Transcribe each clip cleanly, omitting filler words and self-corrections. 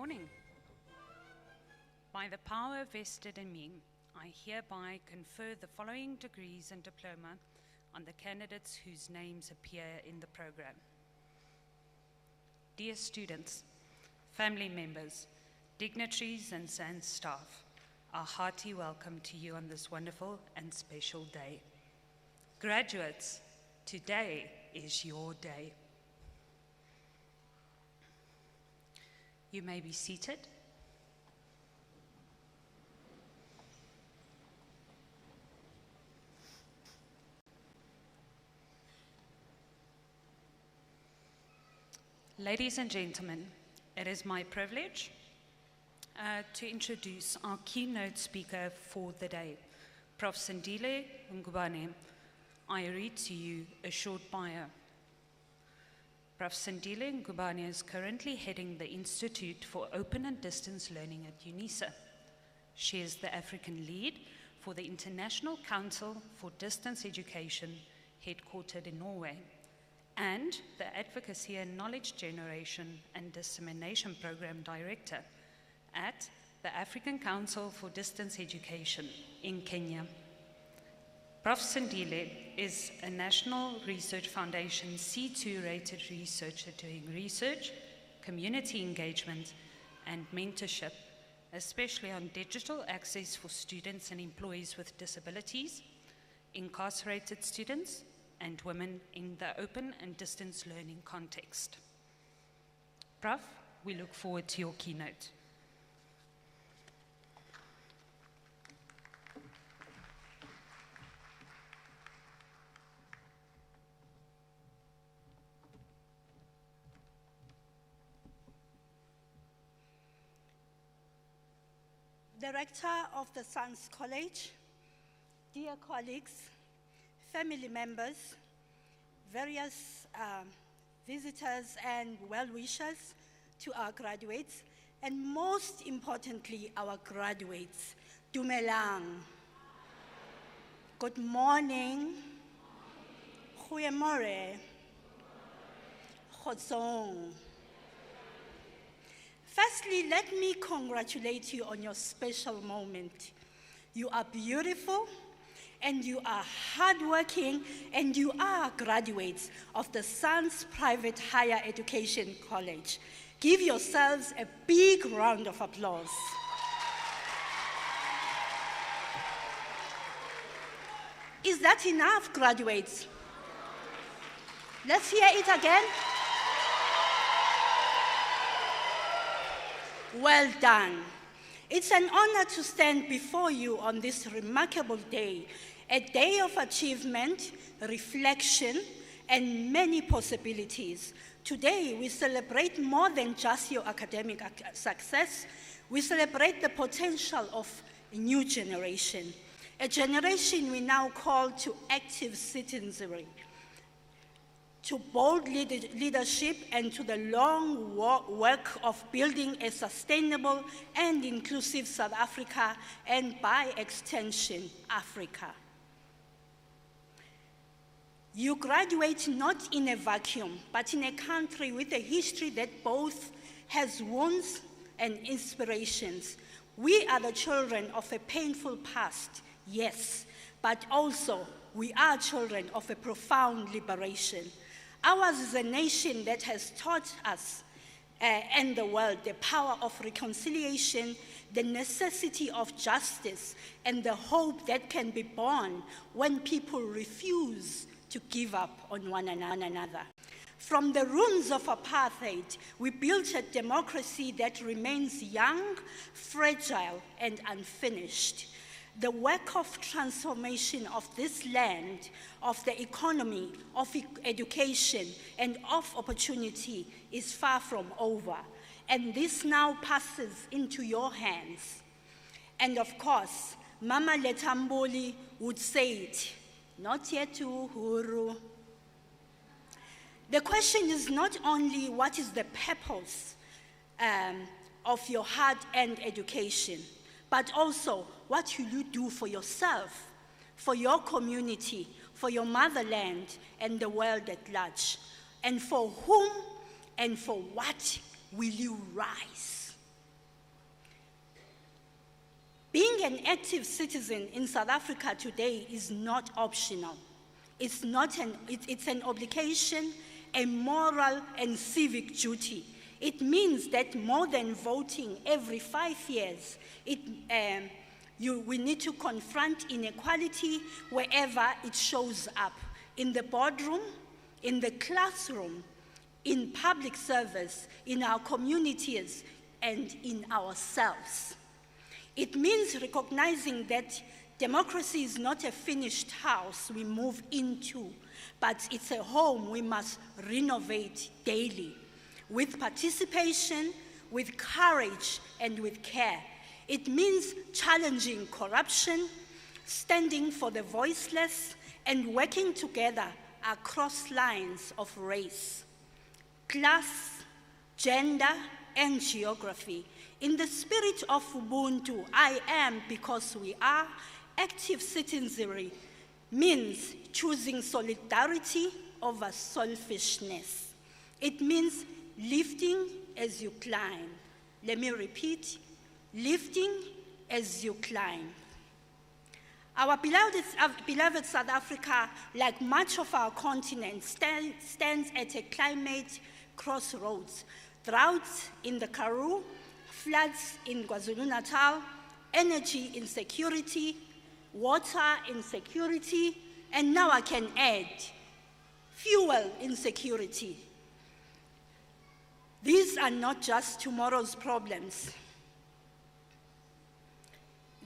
morning. By the power vested in me, I hereby confer the following degrees and diploma on the candidates whose names appear in the program. Dear students, family members, dignitaries and SANS staff, a hearty welcome to you on this wonderful and special day. Graduates, today is your day. You may be seated. Ladies and gentlemen, it is my privilege to introduce our keynote speaker for the day, Prof. Sandile Ngubane. I read to you a short bio. Prof. Sandile Ngubane is currently heading the Institute for Open and Distance Learning at UNISA. She is the African lead for the International Council for Distance Education, headquartered in Norway, and the Advocacy and Knowledge Generation and Dissemination Program Director at the African Council for Distance Education in Kenya. Prof. Sandile is a National Research Foundation C2 rated researcher doing research, community engagement, and mentorship, especially on digital access for students and employees with disabilities, incarcerated students, and women in the open and distance learning context. Prof, we look forward to your keynote. Director of the SANS College, dear colleagues, family members, various visitors and well-wishers to our graduates, and most importantly, our graduates. Dumelang. Good morning. Goeiemorgen. Kgotsong. Firstly, let me congratulate you on your special moment. You are beautiful, and you are hardworking, and you are graduates of the SANS Private Higher Education College. Give yourselves a big round of applause. Is that enough, graduates? Let's hear it again. Well done. It's an honor to stand before you on this remarkable day, a day of achievement, reflection, and many possibilities. Today, we celebrate more than just your academic success. We celebrate the potential of a new generation, a generation we now call to active citizenry, to bold leadership, and to the long work of building a sustainable and inclusive South Africa, and by extension, Africa. You graduate not in a vacuum, but in a country with a history that both has wounds and inspirations. We are the children of a painful past, yes, but also we are children of a profound liberation. Ours is a nation that has taught us and the world the power of reconciliation, the necessity of justice, and the hope that can be born when people refuse to give up on one another. From the ruins of apartheid, we built a democracy that remains young, fragile, and unfinished. The work of transformation of this land, of the economy, of education, and of opportunity is far from over. And this now passes into your hands. And of course, Mama Letamboli would say it, not yet uhuru. The question is not only what is the purpose of your hard-earned education, but also what will you do for yourself, for your community, for your motherland, and the world at large. And for whom and for what will you rise? Being an active citizen in South Africa today is not optional. It's an obligation, a moral and civic duty. It means that more than voting every 5 years, we need to confront inequality wherever it shows up, in the boardroom, in the classroom, in public service, in our communities, and in ourselves. It means recognizing that democracy is not a finished house we move into, but it's a home we must renovate daily, with participation, with courage, and with care. It means challenging corruption, standing for the voiceless, and working together across lines of race, class, gender, and geography. In the spirit of Ubuntu, I am because we are, active citizenry means choosing solidarity over selfishness. It means lifting as you climb. Let me repeat, lifting as you climb. Our beloved South Africa, like much of our continent, stands at a climate crossroads. Droughts in the Karoo, floods in KwaZulu-Natal, energy insecurity, water insecurity, and now I can add, fuel insecurity. These are not just tomorrow's problems.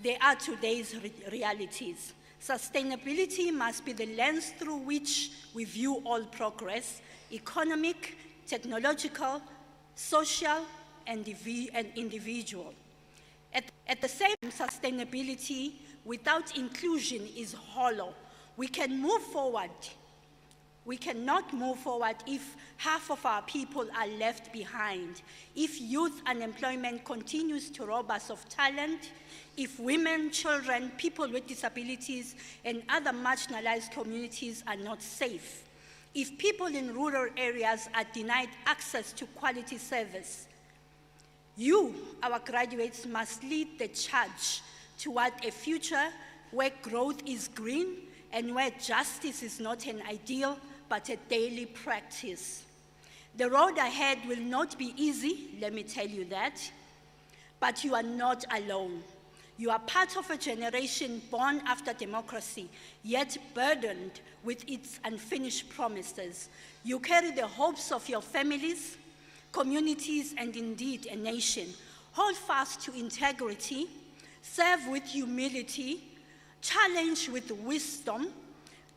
They are today's realities. Sustainability must be the lens through which we view all progress, economic, technological, social, and individual. At the same time, sustainability without inclusion is hollow. We can move forward. We cannot move forward if half of our people are left behind, if youth unemployment continues to rob us of talent, if women, children, people with disabilities, and other marginalized communities are not safe, if people in rural areas are denied access to quality service. You, our graduates, must lead the charge toward a future where growth is green and where justice is not an ideal but a daily practice. The road ahead will not be easy, let me tell you that, but you are not alone. You are part of a generation born after democracy, yet burdened with its unfinished promises. You carry the hopes of your families, communities, and indeed a nation. Hold fast to integrity, serve with humility, challenge with wisdom,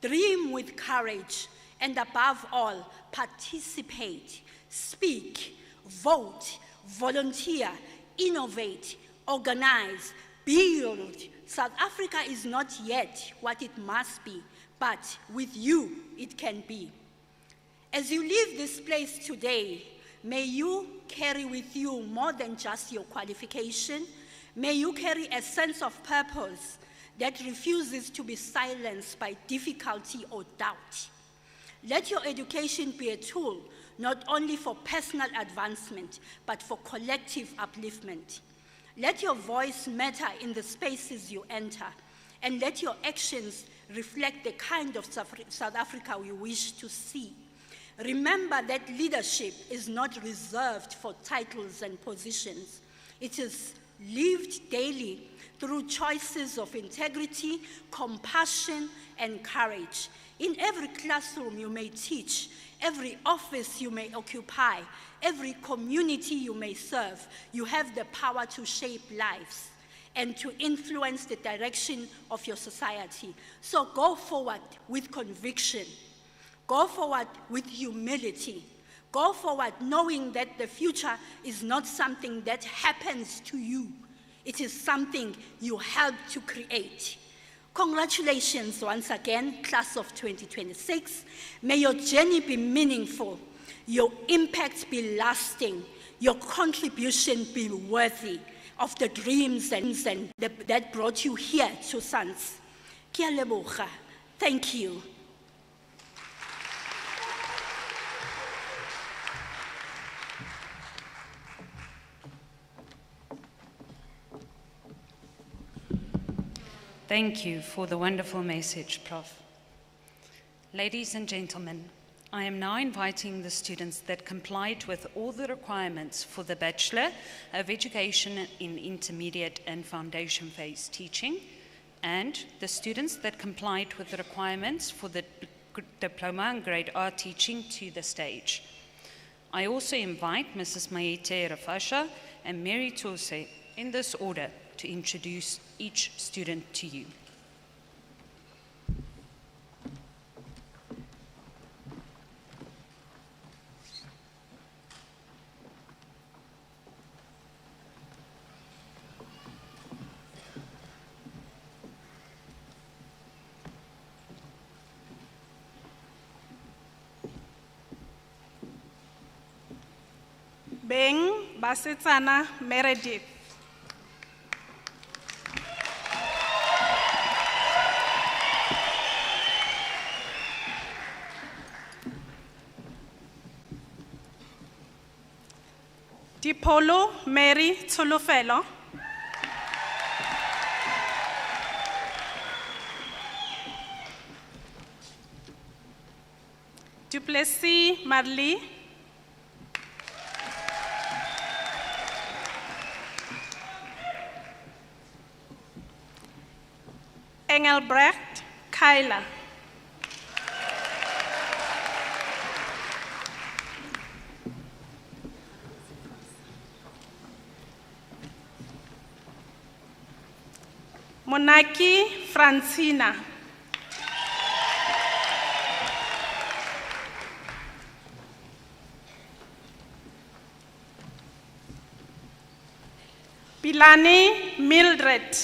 dream with courage, and above all, participate, speak, vote, volunteer, innovate, organize, build. South Africa is not yet what it must be, but with you, it can be. As you leave this place today, may you carry with you more than just your qualification. May you carry a sense of purpose that refuses to be silenced by difficulty or doubt. Let your education be a tool not only for personal advancement, but for collective upliftment. Let your voice matter in the spaces you enter, and let your actions reflect the kind of South Africa we wish to see. Remember that leadership is not reserved for titles and positions. It is lived daily through choices of integrity, compassion, and courage. In every classroom you may teach, every office you may occupy, every community you may serve, you have the power to shape lives and to influence the direction of your society. So go forward with conviction. Go forward with humility. Go forward knowing that the future is not something that happens to you. It is something you help to create. Congratulations once again, class of 2026. May your journey be meaningful, your impact be lasting, your contribution be worthy of the dreams that brought you here to SANS. Ke a leboga. Thank you. Thank you for the wonderful message, Prof. Ladies and gentlemen, I am now inviting the students that complied with all the requirements for the Bachelor of Education in Intermediate and Foundation Phase Teaching, and the students that complied with the requirements for the Diploma in Grade R Teaching to the stage. I also invite Mrs. Maite Rafasha and Mary Tose in this order to introduce each student to you. Beng Basetsana Meredith. Dipolo Mary Tsolofelo. Duplessis Marley. Engelbrecht Kyla. Monaki Francina. Pilani Mildred.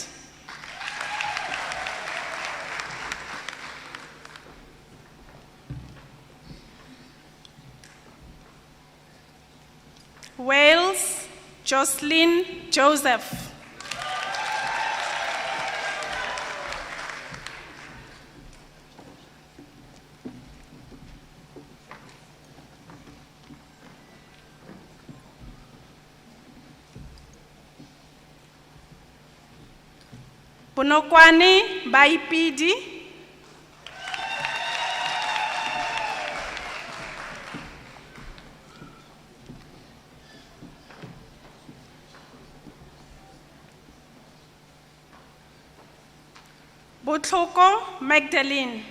Wales Jocelyn Joseph. Bonokwani Baipidi. Botlhoko Magdalene.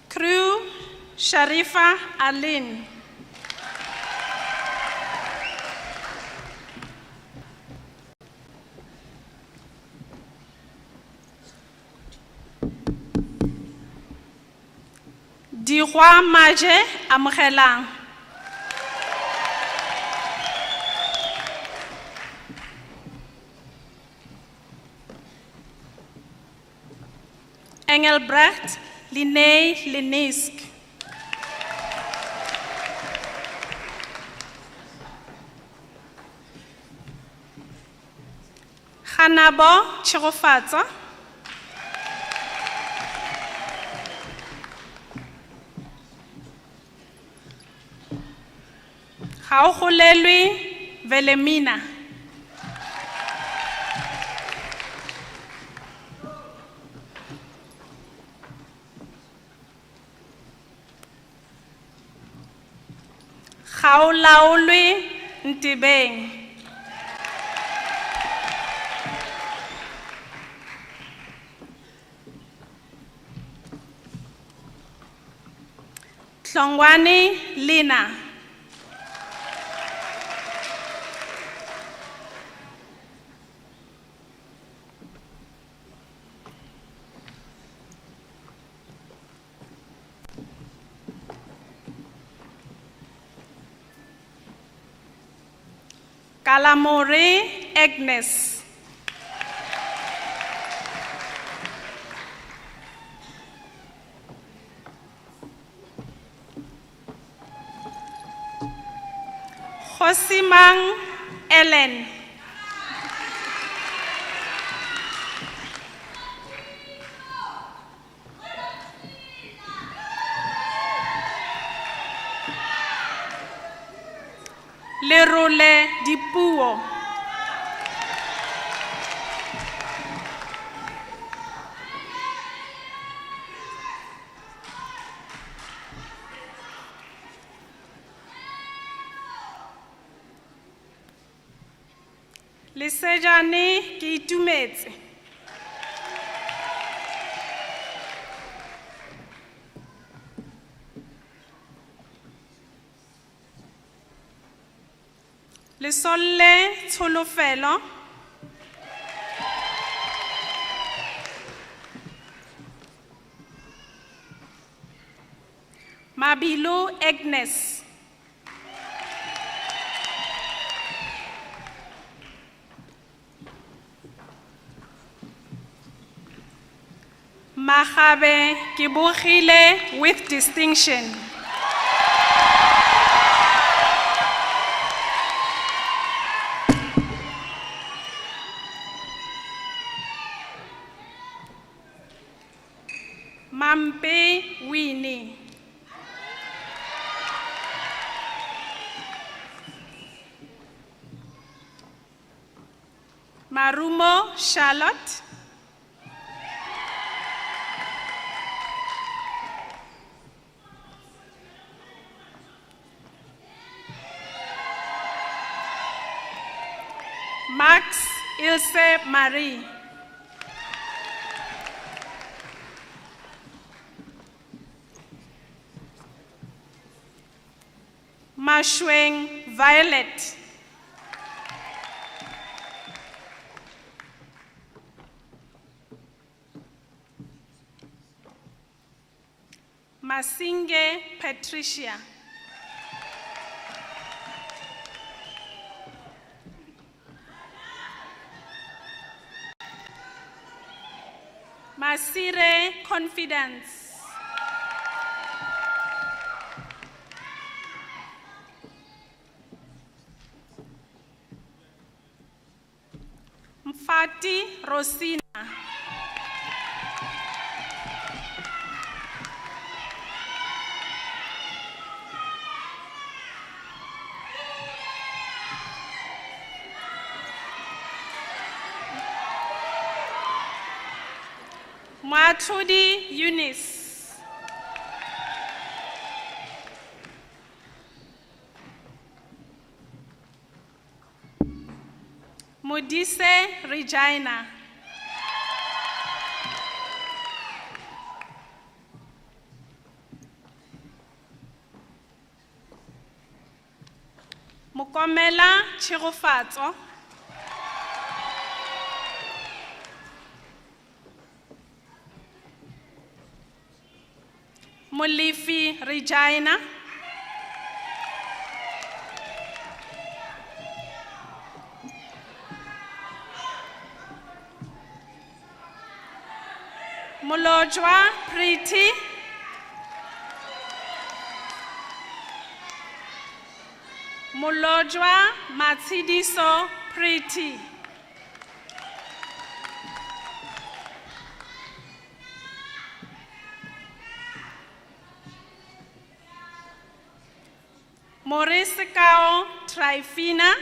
Crew Sharifa Aline. Dirwa Maje Amogelang. Engelbrecht Linnea Lenisk. Hanabo Chirofatsa. Gaugolelwi Velemina. Gaolaolwi Ntibeng. Tlongwane Lina. Kalamore Agnes. Josimang Ellen. lerole dipuo. Lesejane ke itumetse. Lesolle tsholofelo. Mabilo Agnes. Magabe ke bogile with distinction. Mampe Winnie. Marumo Charlotte. Max Ilse Marie. Mashweng Violet. Masinge Patricia. Masire Confidence. Mfati Rosina. Mwatudi Eunice. Modise Regina. Mokomela Chirofatso. Molifi Regina. Molojwa Pretty. Molojwa Matsidiso Pretty. Maurice Kao Trifina.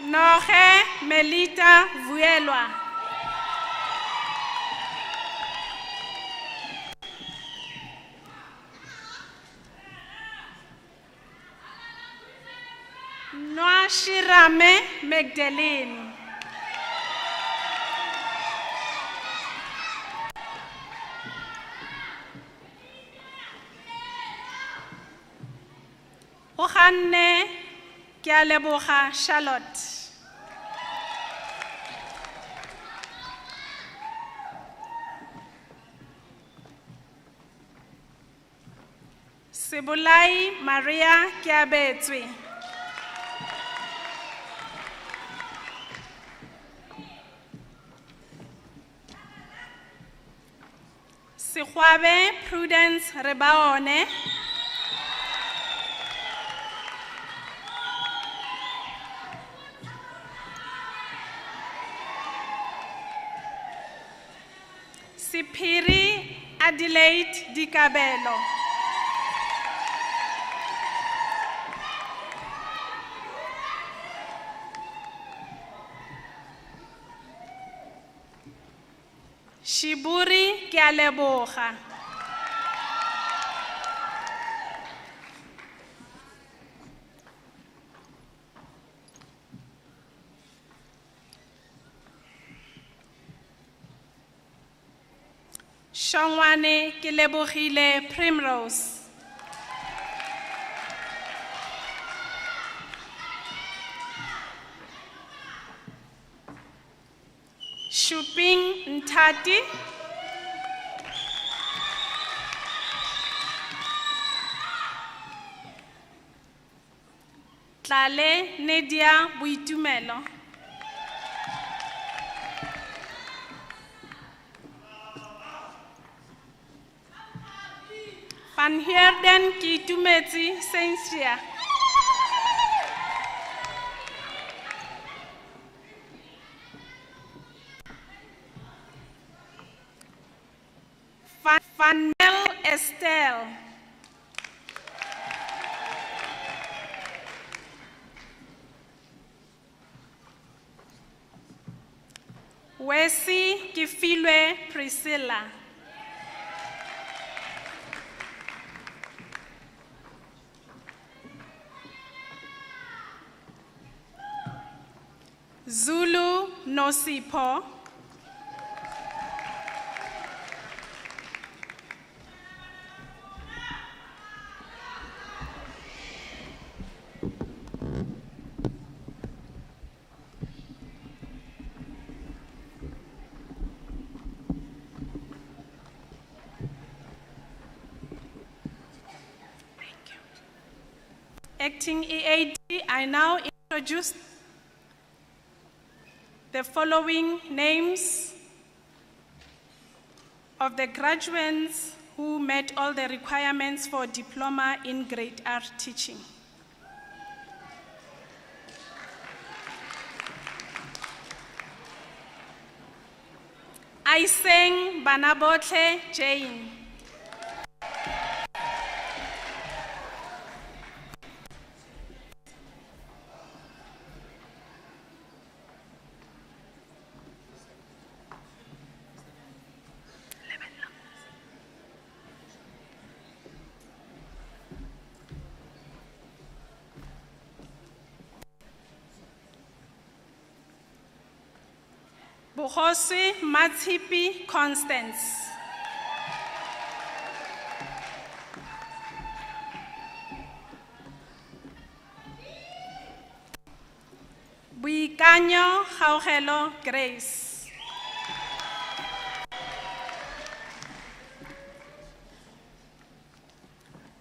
Noge Melita Vuelwa. Noashirame Magdalene. Oganne ke a leboga Charlotte. Sebolai Maria ke a betswe. Sekgwabe Prudence Rebaone. Sephiri Adelaide Dikabelo. Shiburi ke a leboga. Shongwane ke lebogile Primrose. Shuping Ntati. Tlale Nedia Buitumelo. Van Heerden Kitumeti Sensia. Van Mel Estelle. Wesi Kifilwe Priscilla. Zulu Nosipo. Acting EAD, I now introduce the following names of the graduates who met all the requirements for diploma in grade R teaching. Aiseng Banabotle Jane. Bogosi Matshipi Constance. Buikanyo Gaugelo Grace.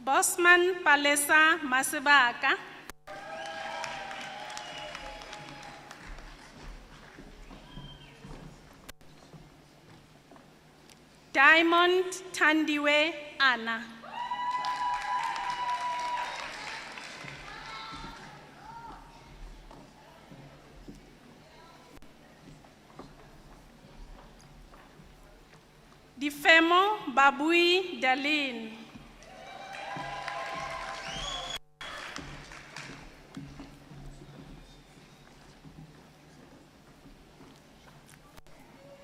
Bosman Palesa Masibaka. Diamond Tandiwe Anna. Difemo Babui Dalin.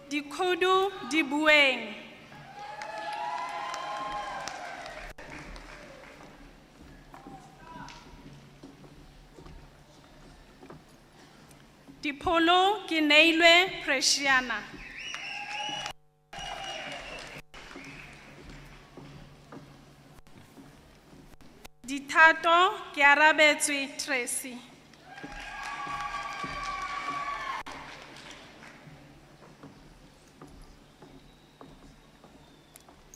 Dikudu Dibueng. Dipolo Kineilwe Presiana. Ditato Kiarabetsui Tracy.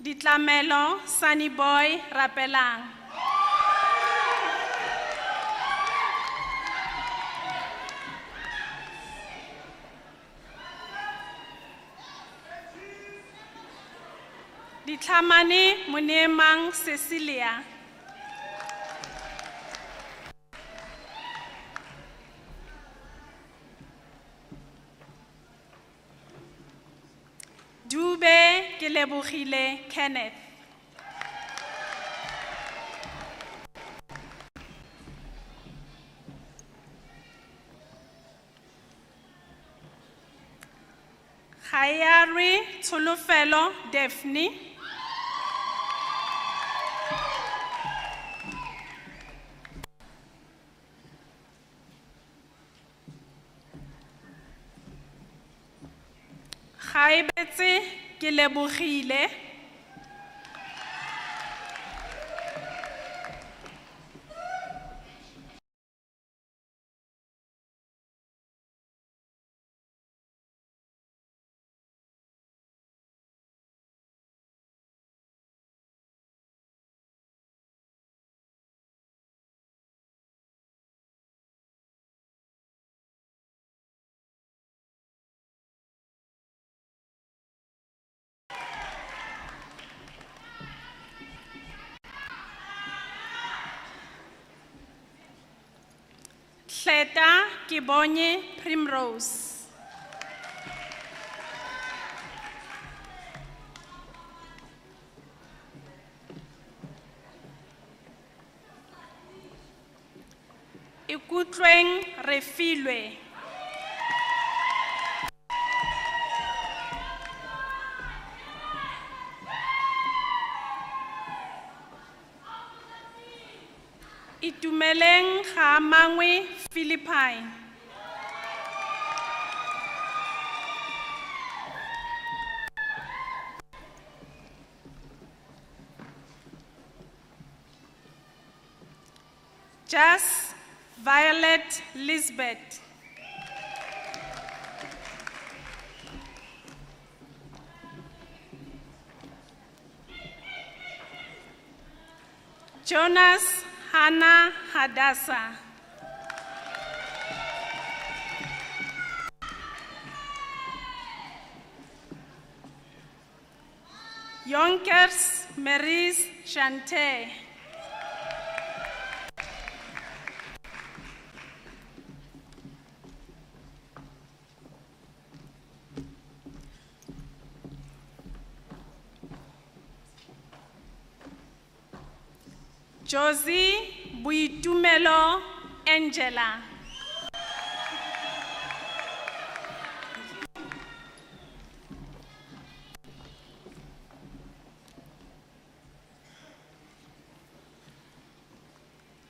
Ditlamelo Sunny Boy Rapelang. Ditlamane Munemang Cecilia. Dube ke lebogile Kenneth. Khayari Tshulofelo Daphne. Khaibetse ke lebogile. Hleta Kibonye Primrose. Ikutlweng Refilwe. Itumeleng ga mangwe Philippine. Jas Violet Lisbeth. Jonas Hannah Hadassah. Yonkers Maurice Chante. Josie Buitumelo Angela.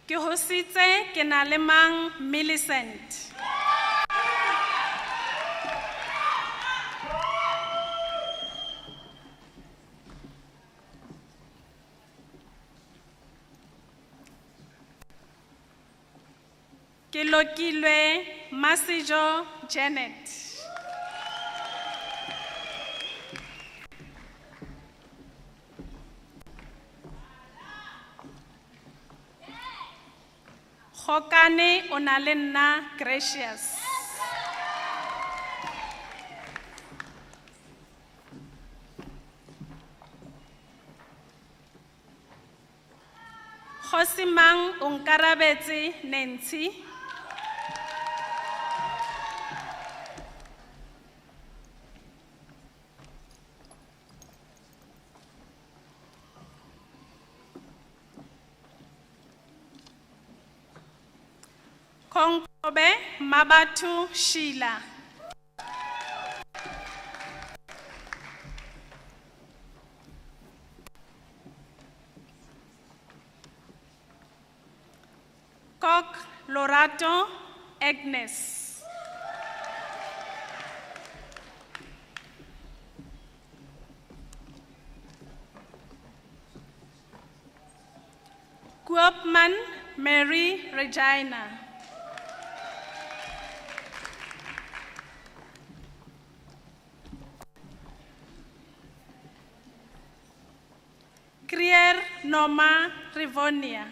Ke hositse ke na le mang Millicent. Ke lokilwe Masijo Janet. Khokane o na le nna Gracious. Khosimang o nkarabetse Nancy. Kongkobe Mabatu Sheila. Kok Lorato Agnes. Koopman Mary Regina. Krier Noma Rivonia.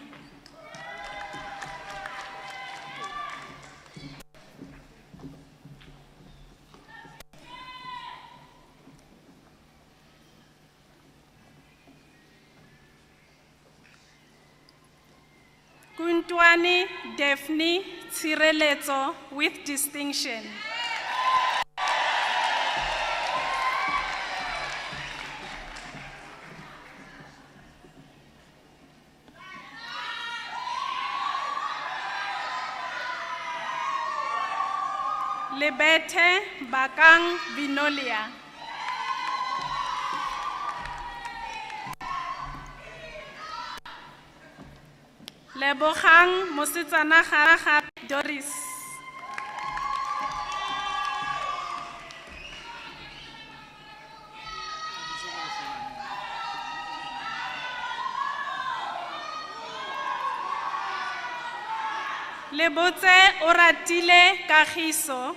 Kuntwani Daphne Tshireletso with distinction. Lebethe Bakang Vinolia. Lebogang Mosetsana Garaga Doris. Lebotse Oratile Kagiso.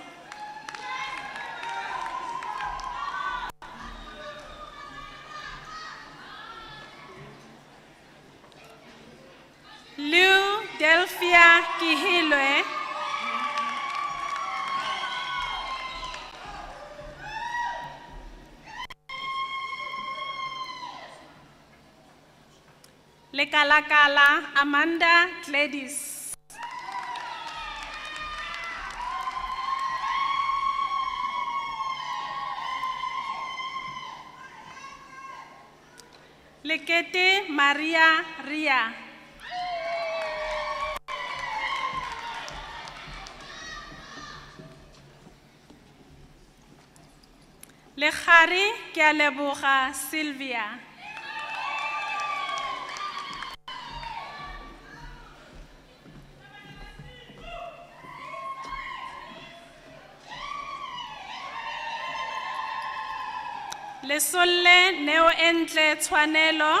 Liu Delphia Kihilwe. Lekalakala Amanda Gladys. Lekete Maria Ria. Lekgare ke a leboga Sylvia. Lesolle Neo Entle Tshwanelo.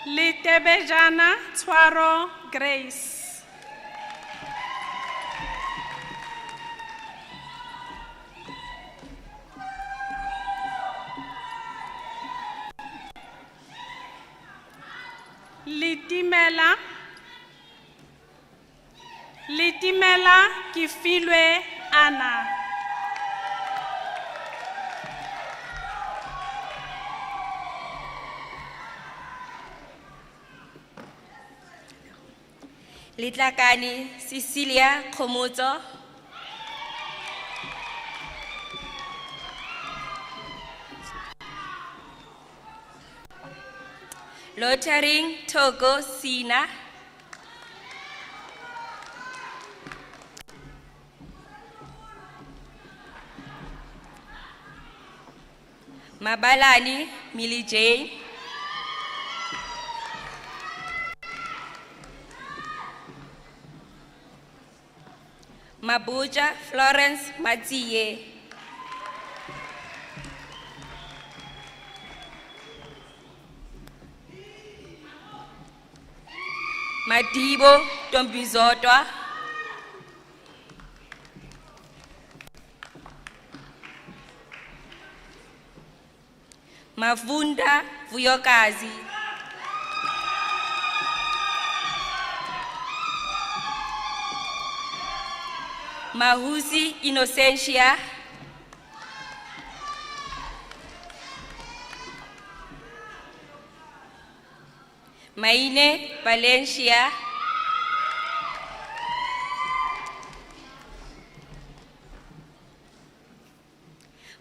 Letebejana Tshwaro Grace. Litimela Kifilwe Anna. Litlakani Cecilia Khomotso. Lottering Togo Sina. Mabalani Millie Jane. Mabuja Florence Matsiye. Madibo Tombizotwa. Mavunda Vuyokazi. Mahusi Innocentia. Maine Valencia.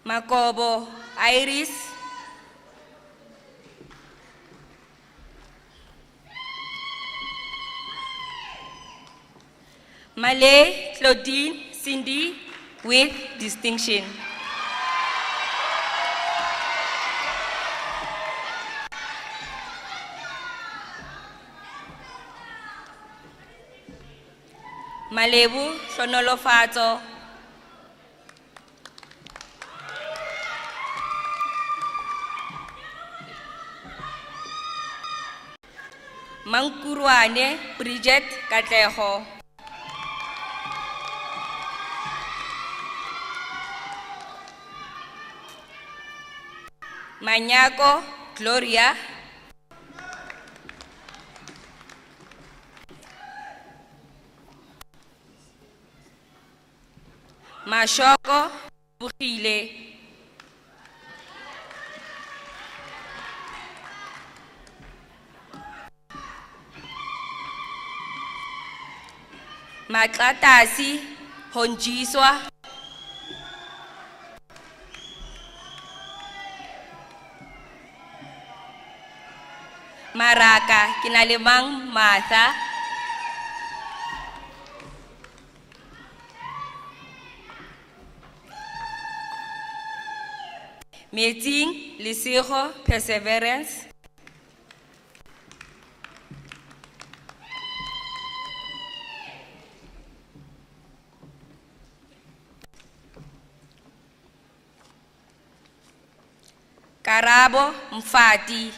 Makobo Iris. Malay Claudine Cindy with distinction. Malebu Shonolofato. Mankuruane Bridget Katleho. Manyako Gloria. Mashoko Bukile. Makatasi Honjiswa. Maraka, Kinalimang Martha. Meeting, Lisigo, Perseverance. Karabo, Mfati.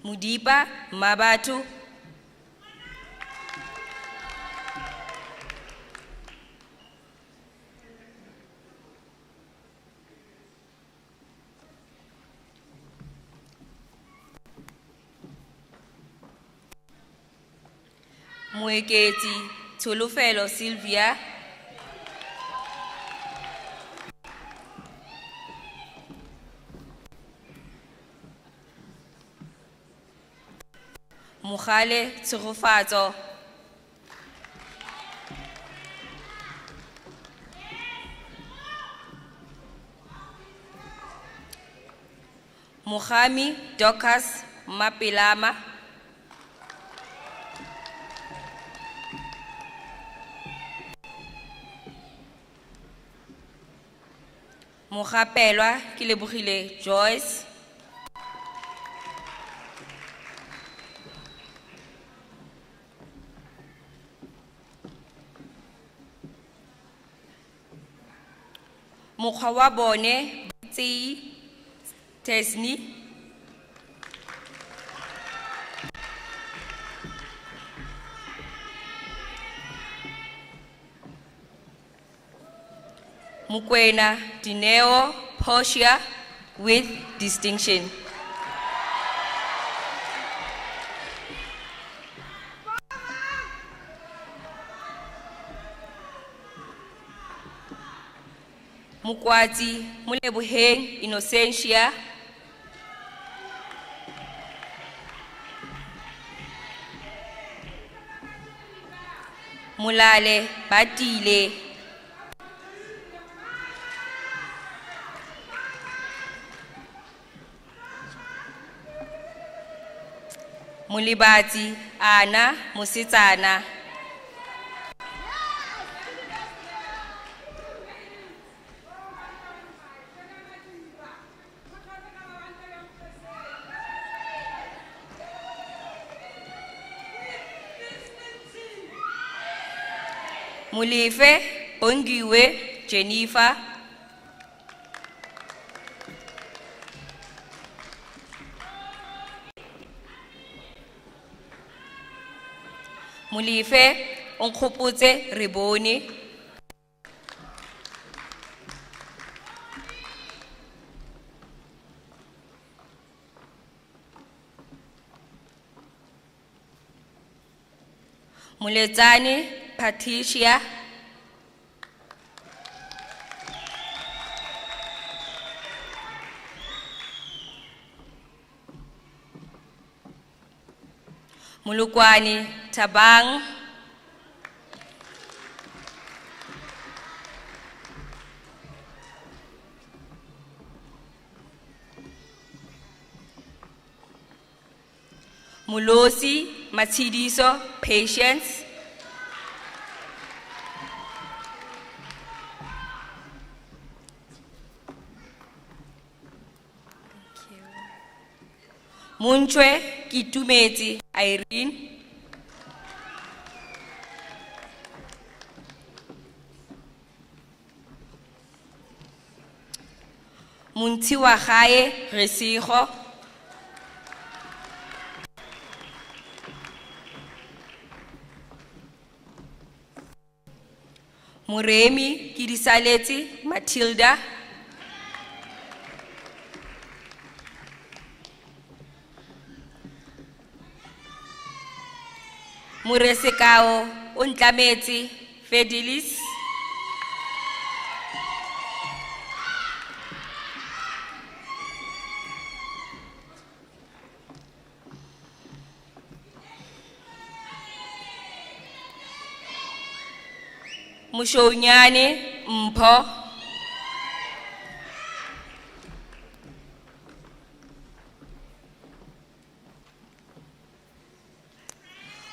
Mudipa, Mabatu. Mueketi, Tulufelo Sylvia. Mukhale Tsurufato. Mukhami Dokas Mapilama. Mukhapelwa Kilebogile Joyce. Mukha wa bone Tsi Tesni. Mukwena Dineo Portia with distinction. Mukwati Muleboheng Innocentia. Mulale Batile. Mulibati Ana Musitsana. Mulife Ongiwe Jennifer. Mulife Onkoputse Riboni. Mulezani Patricia. Mulukwani Tabang. Mulosi Matidiso Patience. Munchwe Kitumeti Irene. Muntiwa Khaye Resigo. Muremi Kidisaleti Matilda. Muresekao Untlameti Fedilis. Mushonyane Mpho.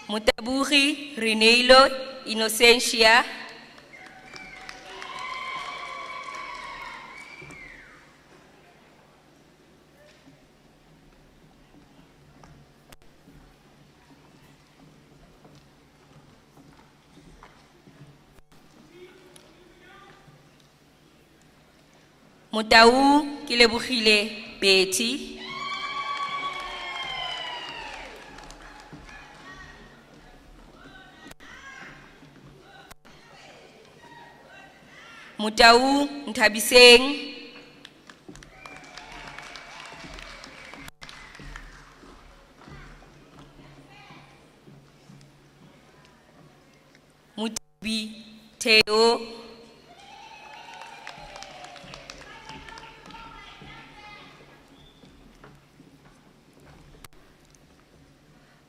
Mutabuhi Renelo Innocentia. Mutau Kilebugile Betty. Mutau Ntabiseng. Mutabi Theo.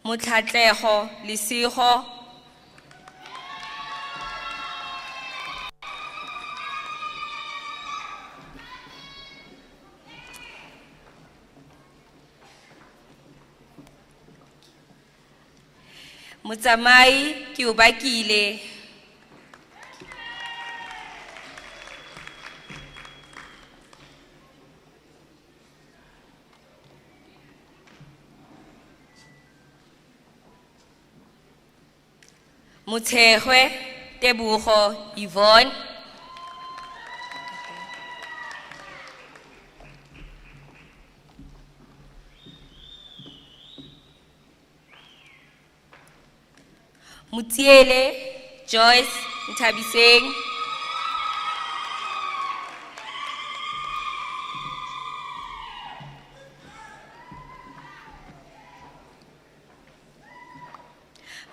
Mutlatleho Lisiho. Mutsamai Kiubakile. Mutshehwe Tebuho Yvonne. Mutiele Joyce Ntabiseng.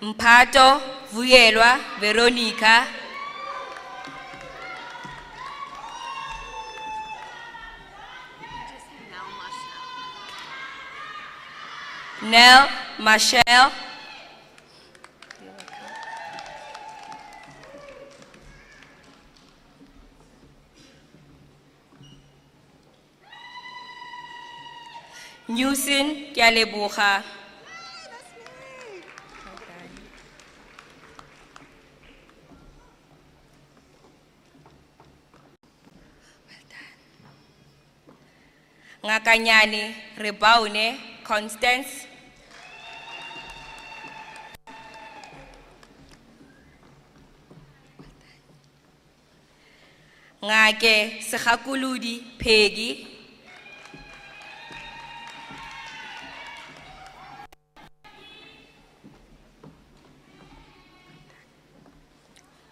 Mpato Vuyelwa Veronica. Nell Marshall. Newson Kyalebuha. Ngakanyani Rebaune Constance. Ngake Segakuludi Peggy.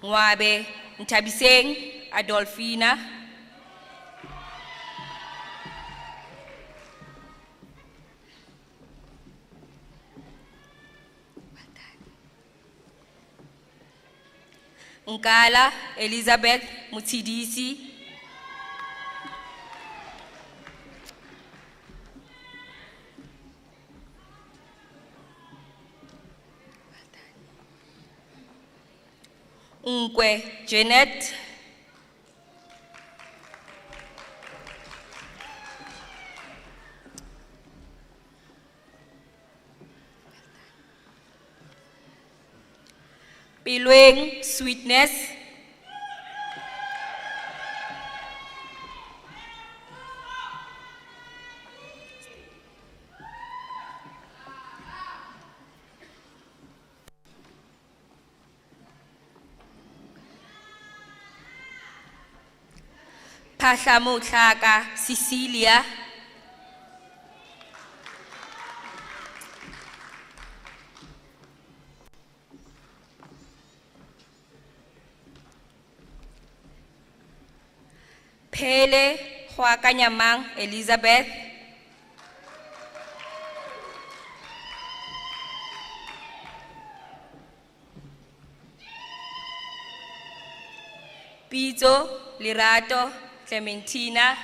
Ngwabe Ntabiseng Adolfina. Nkala Elizabeth Mutsidisi. Unkwe Janet. Pilweng Sweetness. Pahlamutlaka Cecilia. Pele Huakanyamang Elizabeth. Pitso, Lerato, Clementina,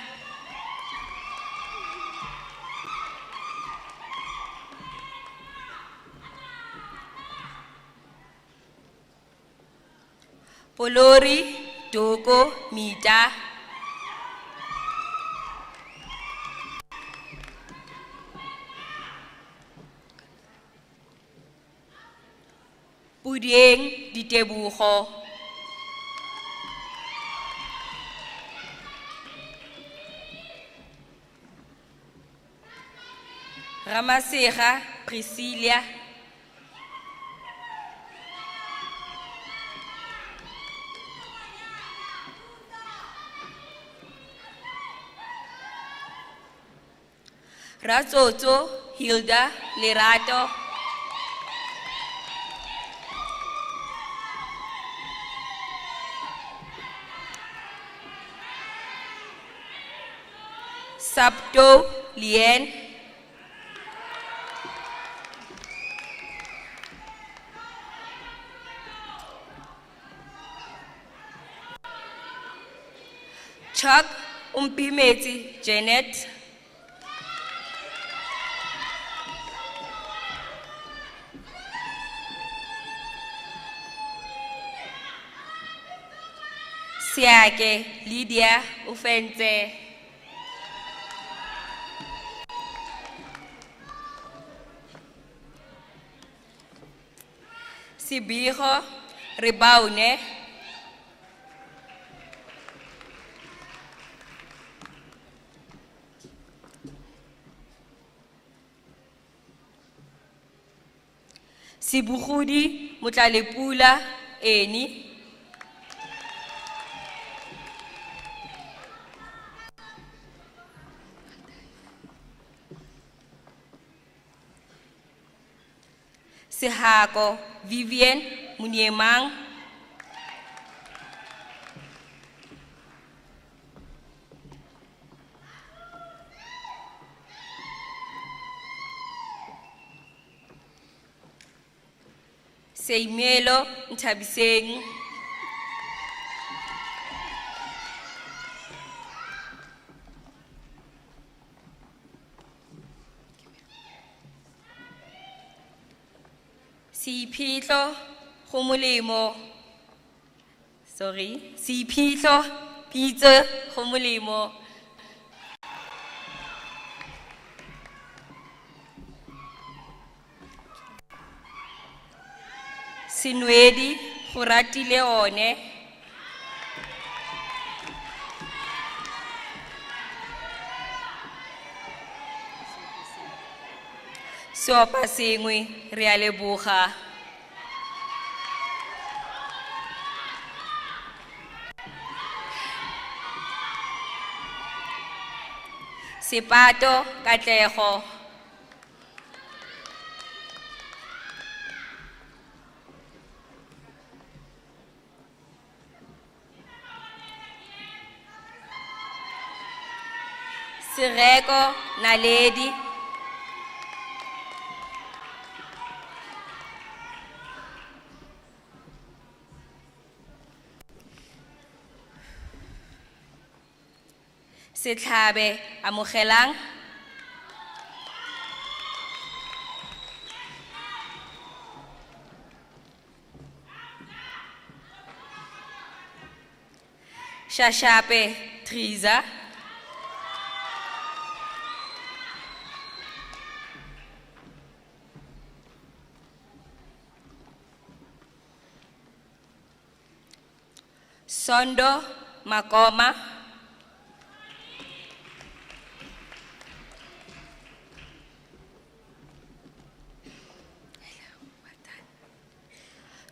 Polori, Doko, Mita, Pudieng, Ditebuho, Ramasega, Priscilla, Ratsotso, Hilda, Lerato, Sapto, Lien, Chuck, Umpimeti, Janet, Siake, Lydia, Ufenze, Sibiho, Ribaune, Sibuhudi, Mutlalepula, Eni, Sehako, Vivian, Munyemang, Seimelo, Ntabiseng, Sipitlo, Humulimo, Sipitlo, Pizza, Humulimo, Sinwedi, Hurati Leone, Sopa Singwi, Reale Buha, Sipato, Katlejo, Sireko, Naledi, Sitlabe, Amugelang, Shashape, Triza, Sondo, Makoma,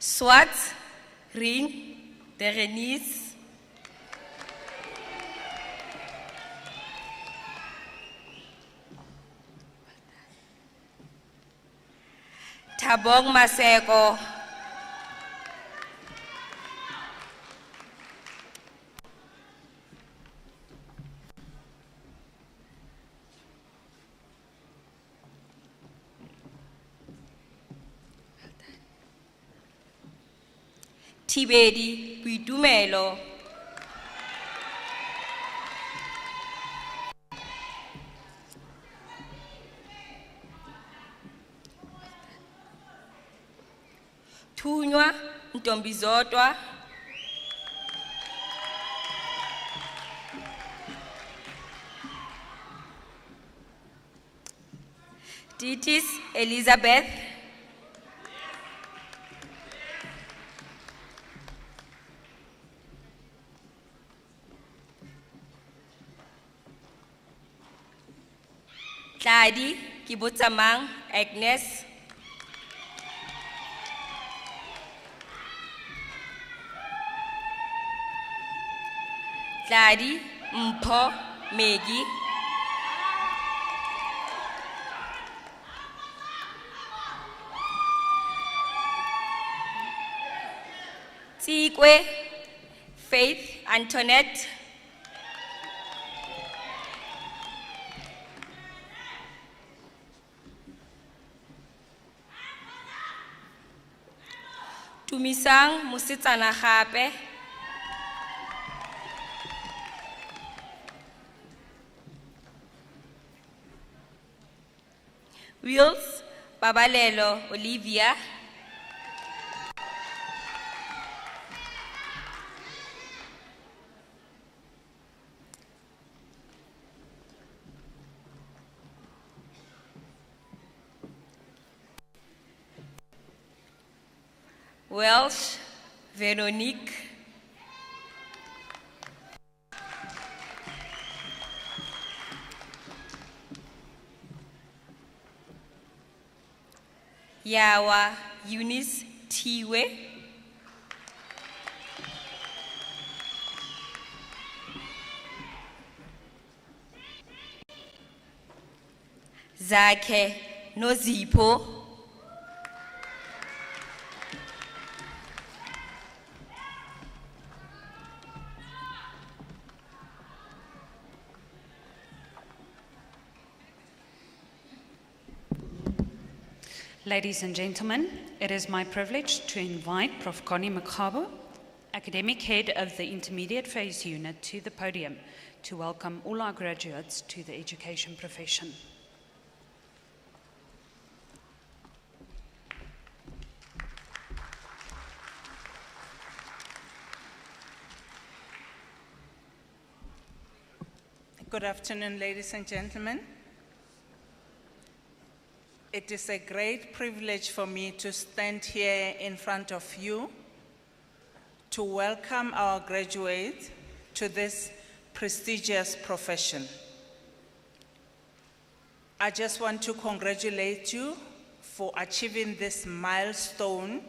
Swat, Ring, Berenice, Tabong Maseko, Tibedi, Pitumelo, Thunywa Ntombizodwa, Titis Elizabeth, Tladi Kibutsamang Agnes, Tladi Mpho Megi, Tsikwe Faith Antoinette, Tumisang Mosetsana gape, Wills Babalelo Olivia, Welsh Veronique, Yawa Eunice Tiwe, Zakhe Nozipho, Ladies and gentlemen, it is my privilege to invite Prof. Connie Makgabo, Academic Head of the Intermediate Phase Unit, to the podium to welcome all our graduates to the education profession. Good afternoon, ladies and gentlemen. It is a great privilege for me to stand here in front of you to welcome our graduates to this prestigious profession. I just want to congratulate you for achieving this milestone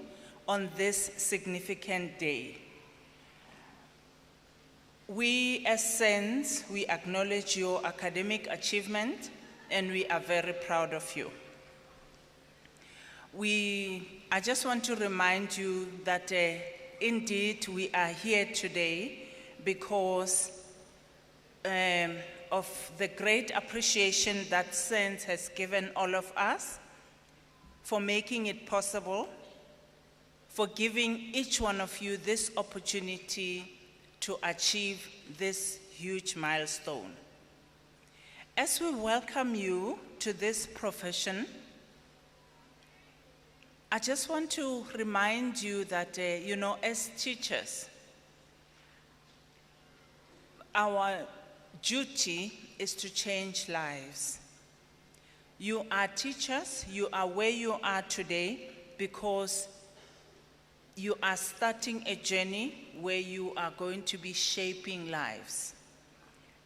on this significant day. We as SENS, we acknowledge your academic achievement and we are very proud of you. I just want to remind you that indeed we are here today because of the great appreciation that SENS has given all of us for making it possible, for giving each one of you this opportunity to achieve this huge milestone. As we welcome you to this profession, I just want to remind you that, as teachers, our duty is to change lives. You are teachers, you are where you are today because you are starting a journey where you are going to be shaping lives.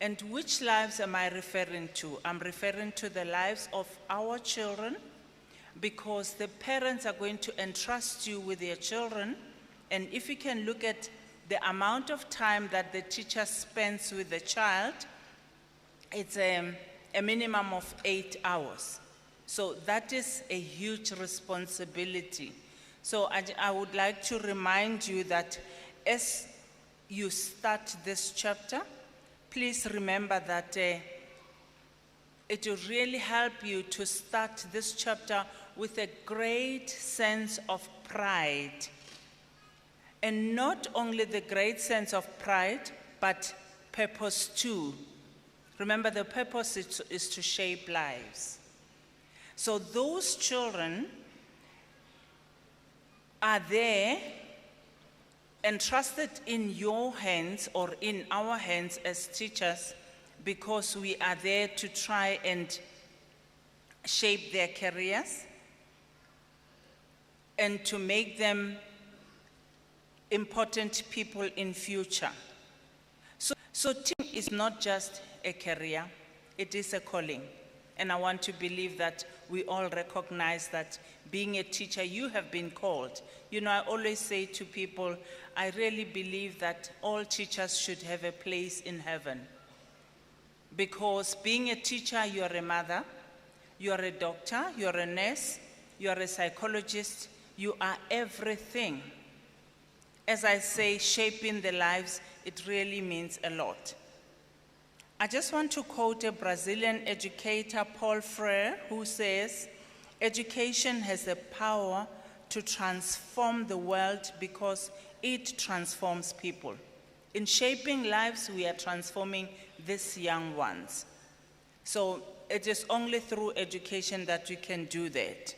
And which lives am I referring to? I'm referring to the lives of our children, because the parents are going to entrust you with their children, and if you can look at the amount of time that the teacher spends with the child, it's a minimum of 8 hours. So that is a huge responsibility. So I would like to remind you that as you start this chapter, please remember that it will really help you to start this chapter with a great sense of pride. And not only the great sense of pride, but purpose too. Remember, the purpose is to shape lives. So those children are there entrusted in your hands or in our hands as teachers because we are there to try and shape their careers and to make them important people in future. So teaching is not just a career, it is a calling. And I want to believe that we all recognize that being a teacher, you have been called. You know, I always say to people, I really believe that all teachers should have a place in heaven. Because being a teacher, you are a mother, you are a doctor, you are a nurse, you are a psychologist, you are everything. As I say, shaping the lives, it really means a lot. I just want to quote a Brazilian educator, Paul Freire, who says, education has the power to transform the world because it transforms people. In shaping lives, we are transforming these young ones. So it is only through education that we can do that.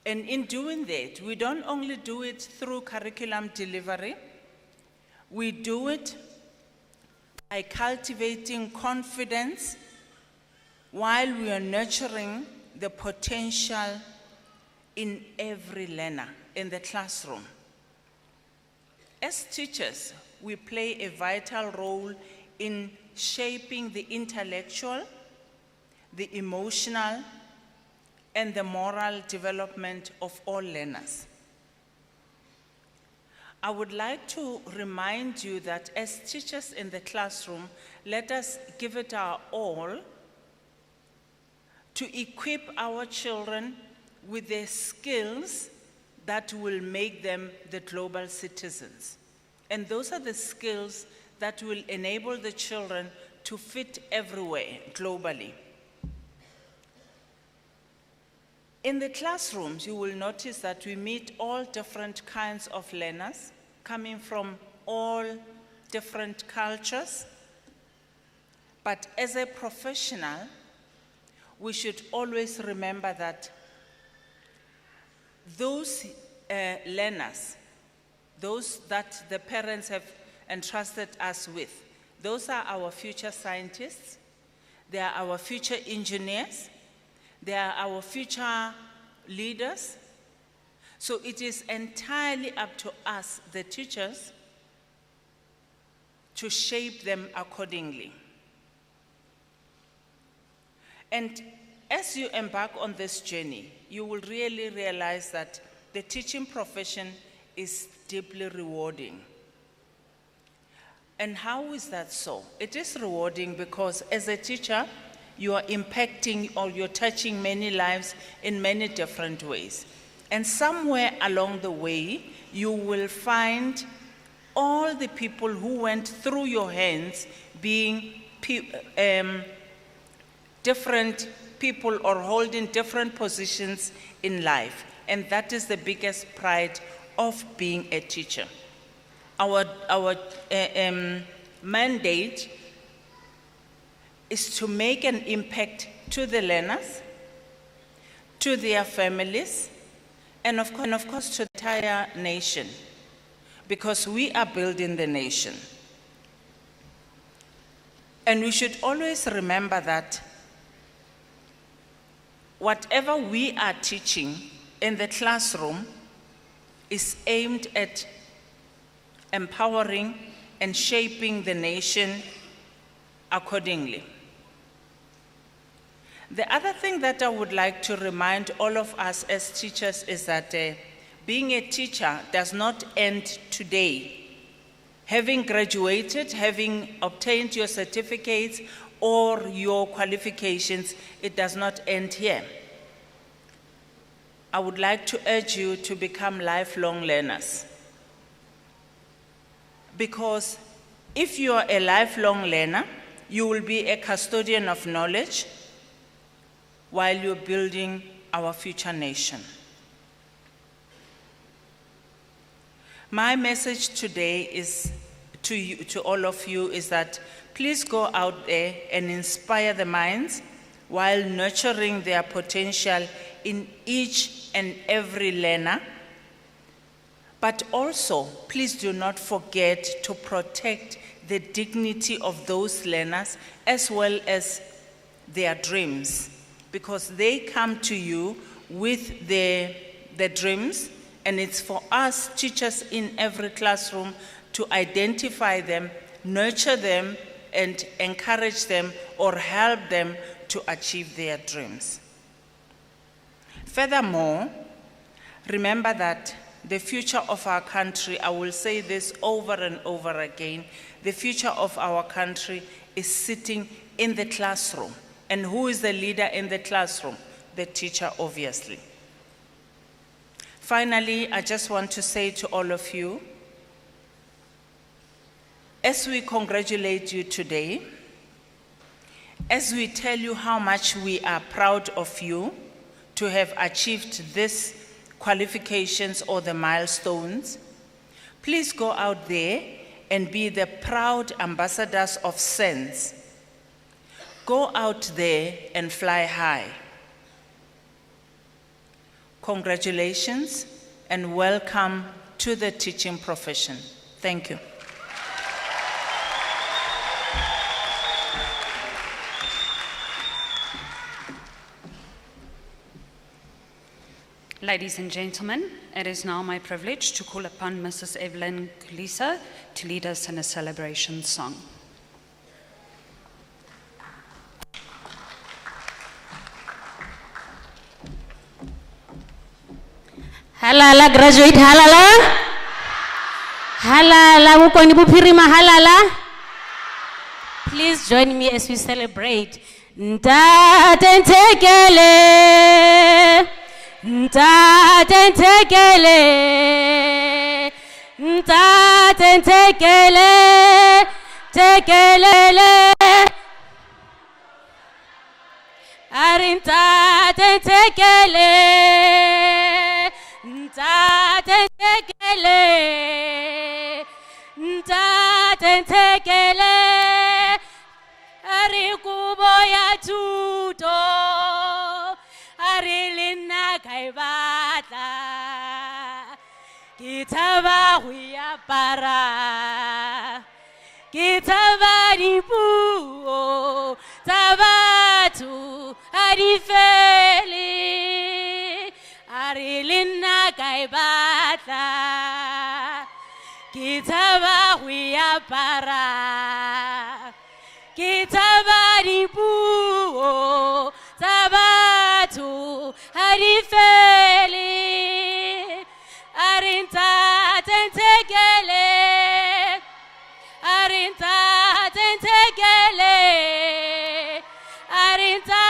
And in doing that, we don't only do it through curriculum delivery, we do it by cultivating confidence while we are nurturing the potential in every learner in the classroom. As teachers, we play a vital role in shaping the intellectual, the emotional, and the moral development of all learners. I would like to remind you that as teachers in the classroom, let us give it our all to equip our children with the skills that will make them the global citizens. And those are the skills that will enable the children to fit everywhere globally. In the classrooms, you will notice that we meet all different kinds of learners coming from all different cultures. But as a professional, we should always remember that those learners, those that the parents have entrusted us with, those are our future scientists, they are our future engineers, they are our future leaders. So it is entirely up to us, the teachers, to shape them accordingly. And as you embark on this journey, you will really realize that the teaching profession is deeply rewarding. And how is that so? It is rewarding because as a teacher, you are impacting or you're touching many lives in many different ways. And somewhere along the way, you will find all the people who went through your hands being different people or holding different positions in life. And that is the biggest pride of being a teacher. Our mandate is to make an impact to the learners, to their families, and of course to the entire nation, because we are building the nation. And we should always remember that whatever we are teaching in the classroom is aimed at empowering and shaping the nation accordingly. The other thing that I would like to remind all of us as teachers is that being a teacher does not end today. Having graduated, having obtained your certificates or your qualifications, it does not end here. I would like to urge you to become lifelong learners. Because if you are a lifelong learner, you will be a custodian of knowledge while you're building our future nation. My message today is to you, to all of you, is that please go out there and inspire the minds while nurturing their potential in each and every learner But also, please do not forget to protect the dignity of those learners as well as their dreams, because they come to you with their dreams, and it's for us teachers in every classroom to identify them, nurture them, and encourage them or help them to achieve their dreams. Furthermore, remember that the future of our country, I will say this over and over again, the future of our country is sitting in the classroom. And who is the leader in the classroom? The teacher, obviously. Finally, I just want to say to all of you, as we congratulate you today, as we tell you how much we are proud of you to have achieved these qualifications or the milestones, please go out there and be the proud ambassadors of sense. Go out there and fly high. Congratulations and welcome to the teaching profession. Thank you. Ladies and gentlemen, it is now my privilege to call upon Mrs. Evelyn Kulisa to lead us in a celebration song. Halala graduate halala. Halala mukoni bupirima halala. Please join me as we celebrate. Ntate ntekele. Ntate ntekele. Ntate ntekele. Tekelele. Arintate ntekele. Ntate ntekele. Ntate ntekele. Ari kubo ya tuto. Ari lina kaibata. Kitaba huya para. Kitaba dipu. Tabatu ari feli. Ari lina kaibata. Kitaba huya para. Kitaba dipu. Tabatu ari feli. Arinta tentekele. Arinta tentekele. Arinta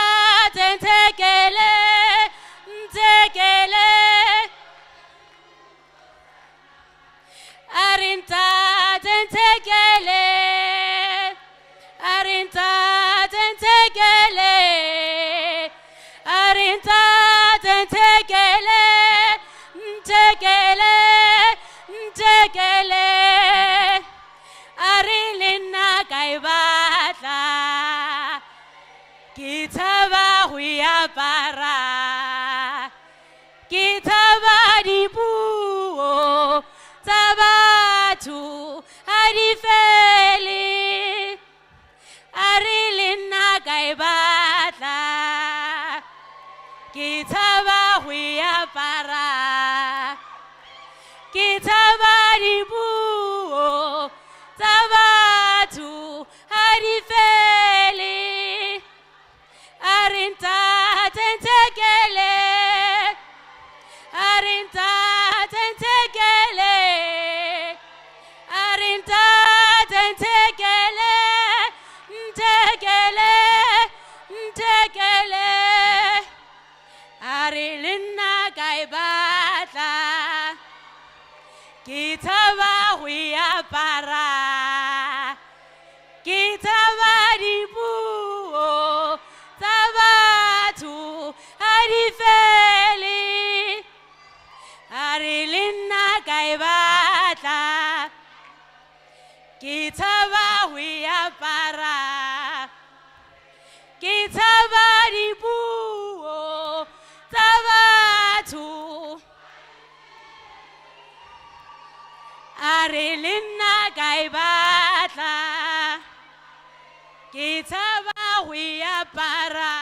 tentekele. Ntekele. Arinta tentekele. Arinta tentekele. Arinta tentekele. Ntekele. Ntekele. Arilina kaibata. Kitaba huya para. Kitaba dibu. Tabatu arifeli. Arilina kaibata. Kitaba huya para. Kitaba dibu. Tabatu arifeli. Arinta tentekele. Arinta tentekele. Arinta tentekele. Ntekele. Ntekele. Arilina kaibata. Kitaba huya para. Kitaba dibu. Tabatu arifeli. Arilina kaibata. Kitaba huya para. Kitaba dibu. Tabatu ke tshaba ho apara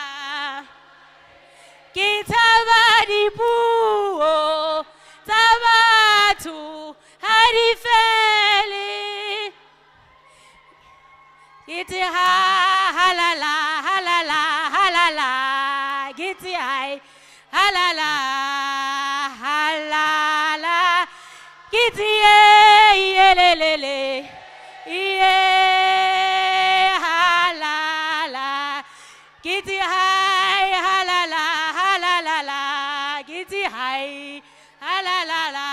ke tshaba dipuo tsa batho ha di fele Giti ha halala halala halala Giti hai halala halala Giti ye lelele ye halala Giti hai halala halala Giti hai halala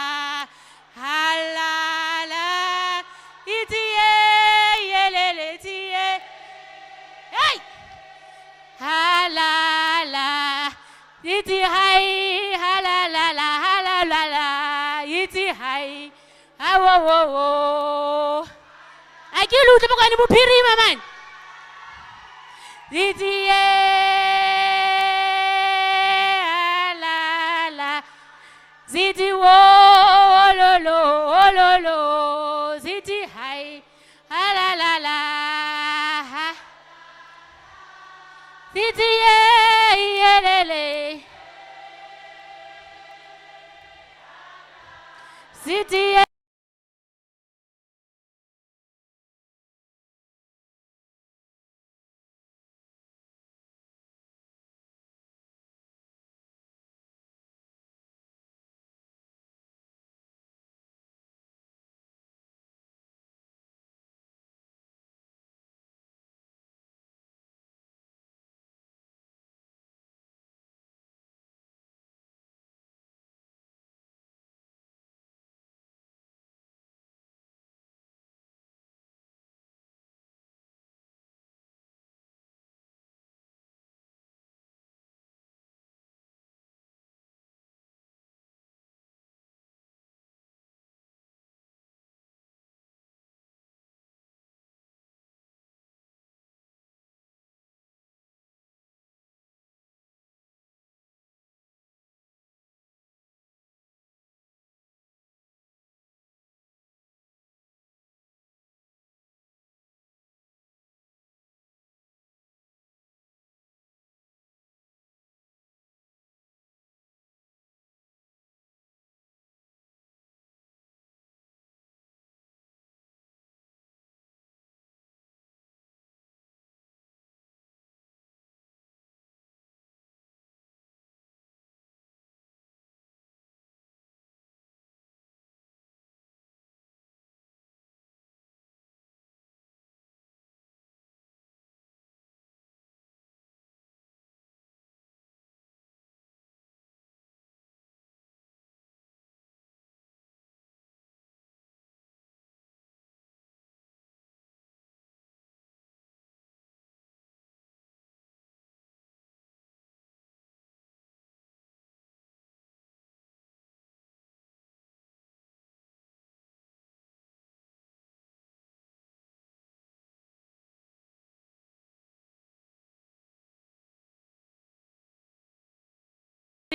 halala Giti ye lele Hey! Halala, iti hai, halala, halala, iti hai, awo wo wo. Aki lu cepat kau mupiri maman. Iti halala, iti wo lo, iti hai, halala. Siti ye lele Siti ye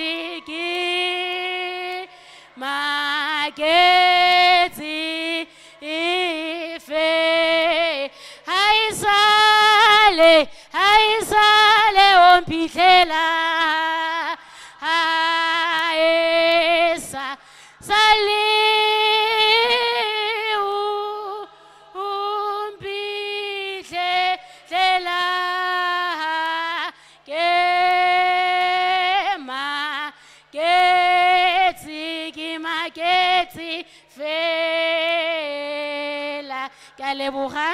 Siki mageti ife haisale ompithela haisa sali umpithela Mageti fela ke a leboga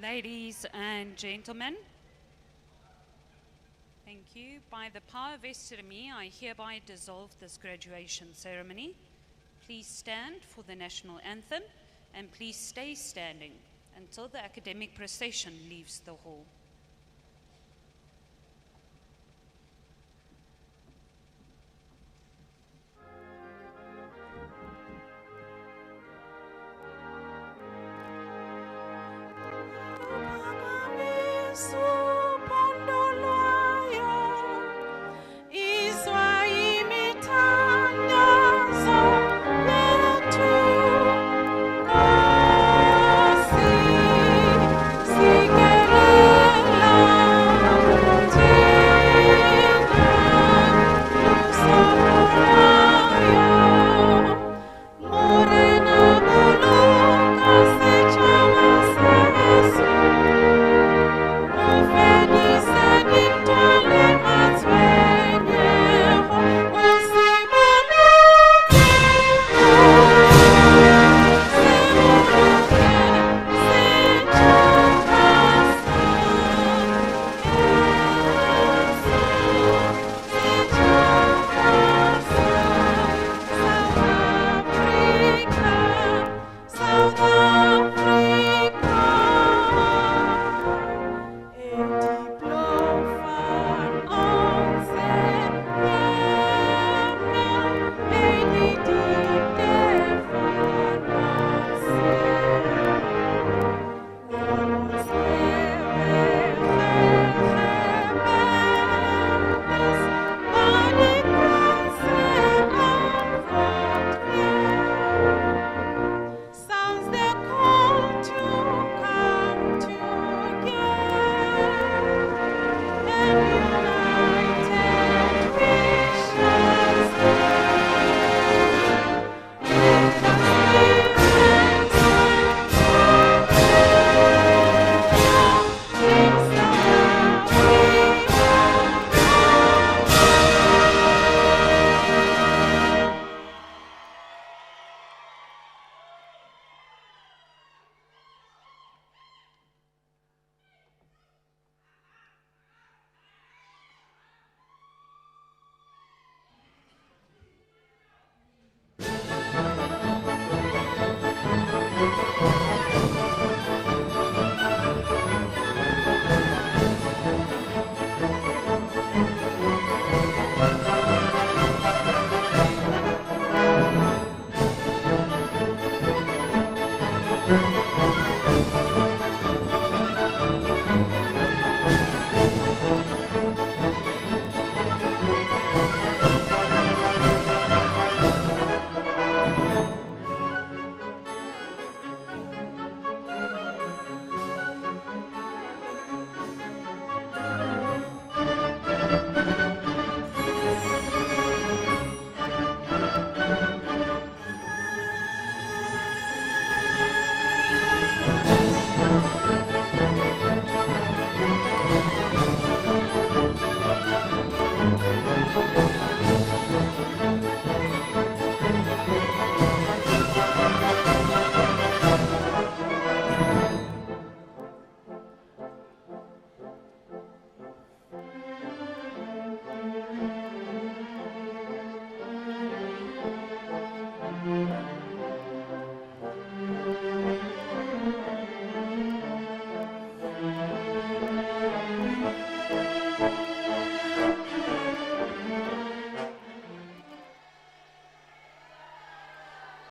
Ladies and gentlemen, Thank you. By the power vested in me, I hereby dissolve this graduation ceremony. Please stand for the national anthem, and please stay standing until the academic procession leaves the hall.